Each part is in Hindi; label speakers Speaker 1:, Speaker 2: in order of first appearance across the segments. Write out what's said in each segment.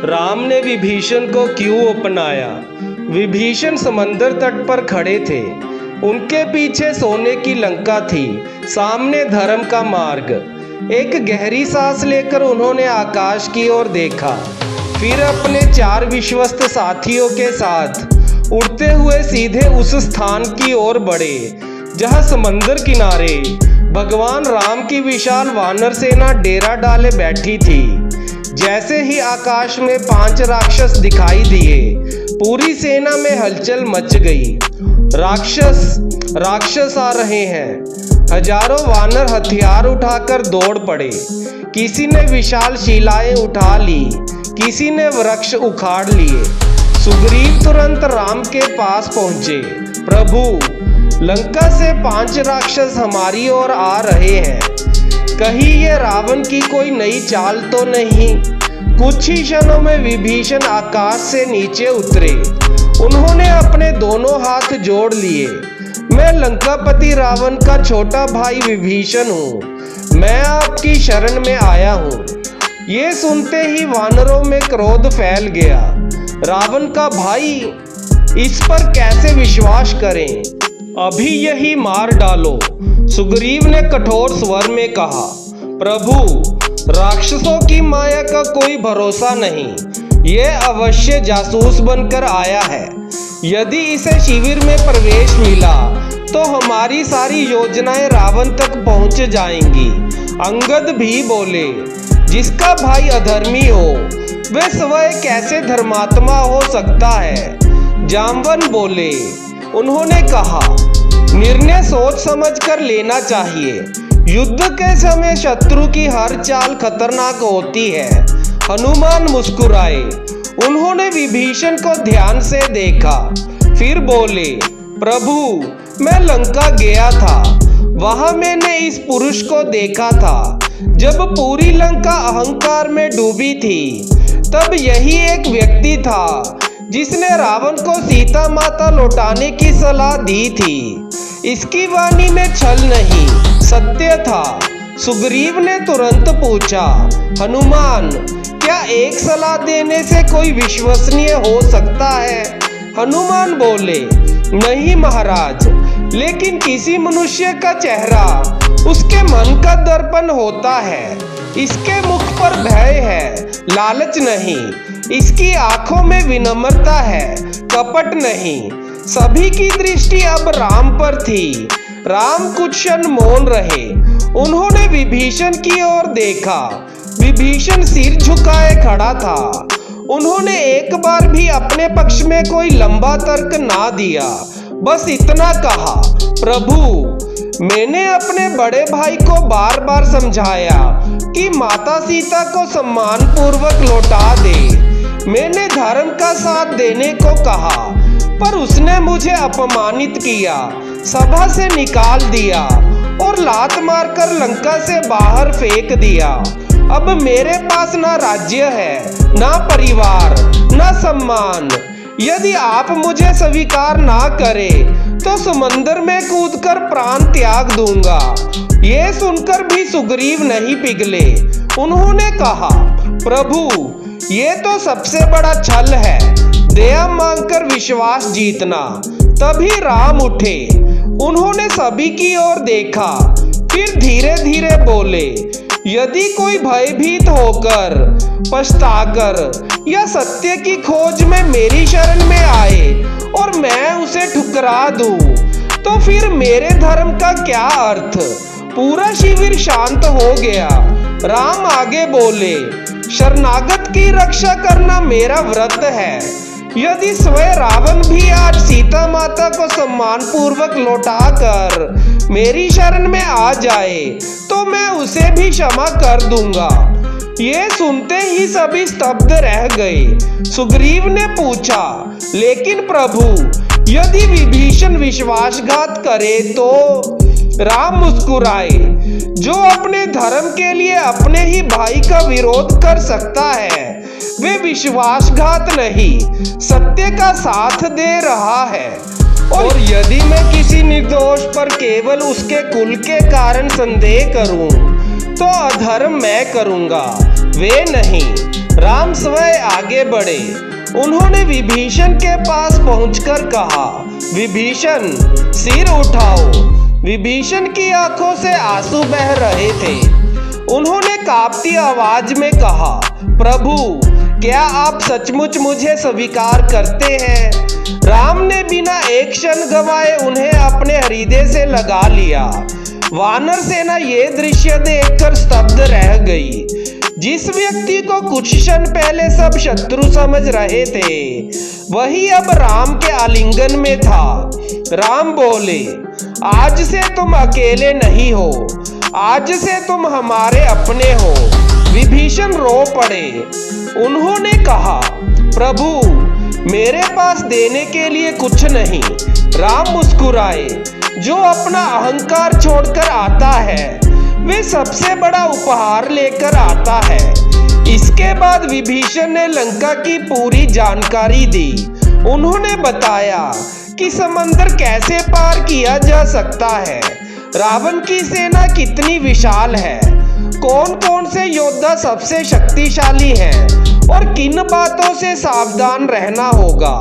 Speaker 1: राम ने विभीषण को क्यों अपनाया। विभीषण समंदर तट पर खड़े थे। उनके पीछे सोने की लंका थी, सामने धर्म का मार्ग। एक गहरी सांस लेकर उन्होंने आकाश की ओर देखा, फिर अपने 4 विश्वस्त साथियों के साथ उड़ते हुए सीधे उस स्थान की ओर बढ़े जहां समंदर किनारे भगवान राम की विशाल वानर सेना डेरा डाले बैठी थी। जैसे ही आकाश में 5 राक्षस दिखाई दिए, पूरी सेना में हलचल मच गई। राक्षस आ रहे हैं। हजारों वानर हथियार उठाकर दौड़ पड़े। किसी ने विशाल शिलाएं उठा ली, किसी ने वृक्ष उखाड़ लिए। सुग्रीव तुरंत राम के पास पहुंचे। प्रभु, लंका से 5 राक्षस हमारी ओर आ रहे हैं। कहीं ये रावण की कोई नई चाल तो नहीं। कुछ ही क्षणों में विभीषण आकाश से नीचे उतरे। उन्होंने अपने दोनों हाथ जोड़ लिए। मैं लंकापति रावण का छोटा भाई विभीषण हूँ। मैं आपकी शरण में आया हूँ। ये सुनते ही वानरों में क्रोध फैल गया। रावण का भाई, इस पर कैसे विश्वास करें? अभी यही मार डालो। सुग्रीव ने कठोर स्वर में कहा। प्रभु, राक्षसों की माया का कोई भरोसा नहीं। ये अवश्य जासूस बनकर आया है। यदि इसे शिविर में प्रवेश मिला तो हमारी सारी योजनाएं रावण तक पहुंच जाएंगी। अंगद भी बोले, जिसका भाई अधर्मी हो वह स्वयं कैसे धर्मात्मा हो सकता है। जाम्बवन बोले। उन्होंने कहा, निर्णय सोच समझकर लेना चाहिए। युद्ध के समय शत्रु की हर चाल खतरनाक होती है। हनुमान मुस्कुराए। उन्होंने विभीषण को ध्यान से देखा, फिर बोले, प्रभु, मैं लंका गया था। वहां मैंने इस पुरुष को देखा था। जब पूरी लंका अहंकार में डूबी थी, तब यही एक व्यक्ति था जिसने रावण को सीता माता लौटाने की सलाह दी थी। इसकी वाणी में छल नहीं, सत्य था। सुग्रीव ने तुरंत पूछा, हनुमान, क्या एक सलाह देने से कोई विश्वसनीय हो सकता है? हनुमान बोले, नहीं महाराज, लेकिन किसी मनुष्य का चेहरा उसके मन का दर्पण होता है। इसके मुख पर भय है, लालच नहीं। इसकी आंखों में विनम्रता है, कपट नहीं। सभी की दृष्टि अब राम पर थी। राम कुछ क्षण मौन रहे। उन्होंने विभीषण की ओर देखा। विभीषण सिर झुकाए खड़ा था। उन्होंने एक बार भी अपने पक्ष में कोई लंबा तर्क ना दिया, बस इतना कहा, प्रभु, मैंने अपने बड़े भाई को बार बार समझाया कि माता सीता को सम्मान पूर्वक लौटा दे। मैंने धर्म का साथ देने को कहा, पर उसने मुझे अपमानित किया, सभा से निकाल दिया और लात मारकर लंका से बाहर फेंक दिया। अब मेरे पास ना राज्य है, ना परिवार, ना सम्मान। यदि आप मुझे स्वीकार ना करें तो समंदर में कूदकर प्राण त्याग दूंगा। ये सुनकर भी सुग्रीव नहीं पिघले। उन्होंने कहा, प्रभु, ये तो सबसे बड़ा छल है, दया मांगकर विश्वास जीतना। तभी राम उठे। उन्होंने सभी की ओर देखा, फिर धीरे धीरे बोले, यदि कोई भयभीत होकर, पछताकर या सत्य की खोज में मेरी शरण में आए और मैं उसे ठुकरा दूं, तो फिर मेरे धर्म का क्या अर्थ? पूरा शिविर शांत हो गया। राम आगे बोले, शरणागत की रक्षा करना मेरा व्रत है। यदि स्वयं रावण भी आज सीता माता को सम्मान पूर्वक लौटाकर मेरी शरण में आ जाए तो मैं उसे भी क्षमा कर दूंगा। ये सुनते ही सभी स्तब्ध रह गए। सुग्रीव ने पूछा, लेकिन प्रभु, यदि विभीषण विश्वासघात करे तो? राम मुस्कुराए। जो अपने धर्म के लिए अपने ही भाई का विरोध कर सकता है, वे विश्वासघात नहीं, सत्य का साथ दे रहा है। और यदि मैं किसी निर्दोष पर केवल उसके कुल के कारण संदेह करूं, तो अधर्म मैं करूंगा, वे नहीं। राम स्वयं आगे बढ़े। उन्होंने विभीषण के पास पहुंचकर कहा, विभीषण सिर उठाओ। विभीषण की आंखों से आंसू बह रहे थे। उन्होंने कांपती आवाज में कहा, प्रभु क्या आप सचमुच मुझे स्वीकार करते हैं? राम ने बिना एक क्षण गवाए उन्हें अपने हृदय से लगा लिया। वानर सेना ये दृश्य देखकर स्तब्ध रह गई। जिस व्यक्ति को कुछ क्षण पहले सब शत्रु समझ रहे थे, वही अब राम के आलिंगन में था। राम बोले, आज से तुम अकेले नहीं हो, आज से तुम हमारे अपने हो। विभीषण रो पड़े। उन्होंने कहा, प्रभु मेरे पास देने के लिए कुछ नहीं। राम मुस्कुराए। जो अपना अहंकार छोड़कर आता है, वे सबसे बड़ा उपहार लेकर आता है। इसके बाद विभीषण ने लंका की पूरी जानकारी दी। उन्होंने बताया कि समंदर कैसे पार किया जा सकता है, रावण की सेना कितनी विशाल है, कौन कौन से योद्धा सबसे शक्तिशाली हैं और किन बातों से सावधान रहना होगा।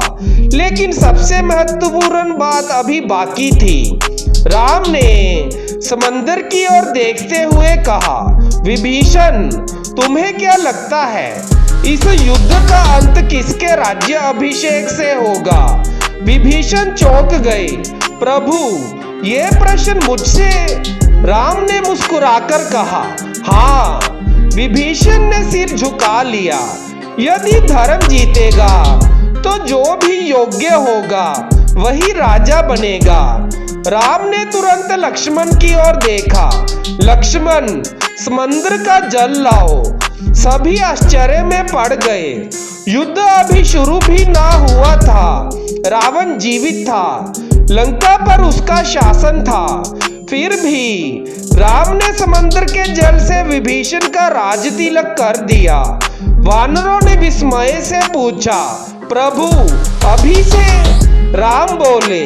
Speaker 1: लेकिन सबसे महत्वपूर्ण बात अभी बाकी थी। राम ने समंदर की ओर देखते हुए कहा, विभीषण तुम्हें क्या लगता है इस युद्ध का अंत किसके राज्य अभिषेक से होगा? विभीषण चौंक गए। प्रभु ये प्रश्न मुझसे? राम ने मुस्कुराकर कहा, हाँ। विभीषण ने सिर झुका लिया। यदि धर्म जीतेगा तो जो भी योग्य होगा वही राजा बनेगा। राम ने तुरंत लक्ष्मण की ओर देखा। लक्ष्मण समंदर का जल लाओ। सभी आश्चर्य में पड़ गए। युद्ध अभी शुरू भी ना हुआ था। रावण जीवित था, लंका पर उसका शासन था। फिर भी राम ने समंदर के जल से विभीषण का राज तिलक कर दिया। वानरों ने विस्मय से पूछा, प्रभु अभी से? राम बोले,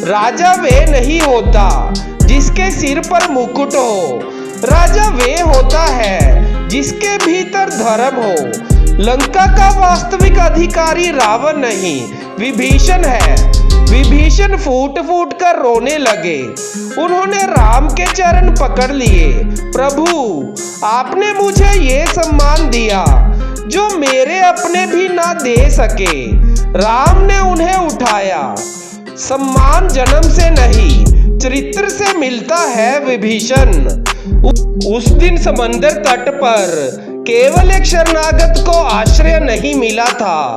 Speaker 1: राजा वे नहीं होता जिसके सिर पर मुकुट हो, राजा वे होता है जिसके भीतर धर्म हो। लंका का वास्तविक अधिकारी रावण नहीं, विभीषण है। विभीषण फूट फूट कर रोने लगे। उन्होंने राम के चरण पकड़ लिए। प्रभु आपने मुझे ये सम्मान दिया जो मेरे अपने भी ना दे सके। राम ने उन्हें उठाया। सम्मान जन्म से नहीं, चरित्र से मिलता है विभीषण। उस दिन समंदर तट पर केवल एक शरणागत को आश्रय नहीं मिला था।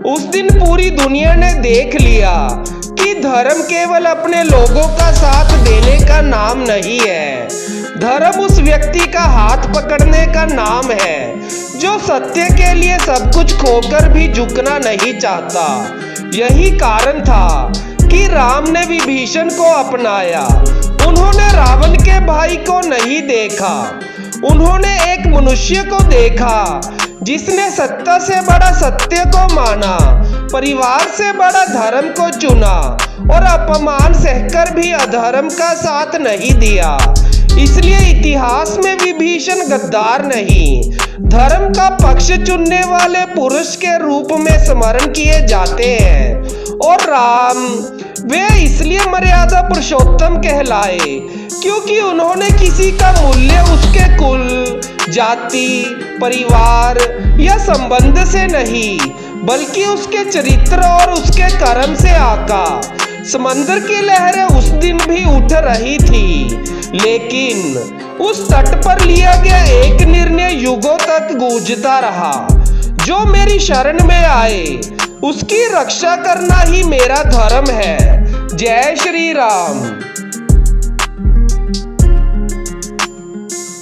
Speaker 1: उस दिन पूरी दुनिया ने देख लिया कि धर्म केवल अपने लोगों का साथ देने का नाम नहीं है। धर्म उस व्यक्ति का हाथ पकड़ने का नाम है जो सत्य के लिए सब कुछ खोकर भी झुकना नहीं चाहता। यही कारण था कि राम ने विभीषण को अपनाया। उन्होंने रावण के भाई को नहीं देखा, उन्होंने एक मनुष्य को देखा जिसने सत्ता से बड़ा सत्य को माना, परिवार से बड़ा धर्म को चुना और अपमान सहकर भी अधर्म का साथ नहीं दिया। इसलिए इतिहास में विभीषण गद्दार नहीं, धर्म का पक्ष चुनने वाले पुरुष के रूप में स्मरण किए जाते हैं। और राम वे इसलिए मर्यादा पुरुषोत्तम कहलाए क्योंकि उन्होंने किसी का मूल्य उसके कुल, जाति, परिवार या संबंध से नहीं, बल्कि उसके चरित्र और उसके कर्म से आका। समंदर की लहरें उस दिन भी उठ रही थी, लेकिन उस तट पर लिया गया एक निर्णय युगों तक गूंजता रहा। जो मेरी शरण में आए उसकी रक्षा करना ही मेरा धर्म है। जय श्री राम।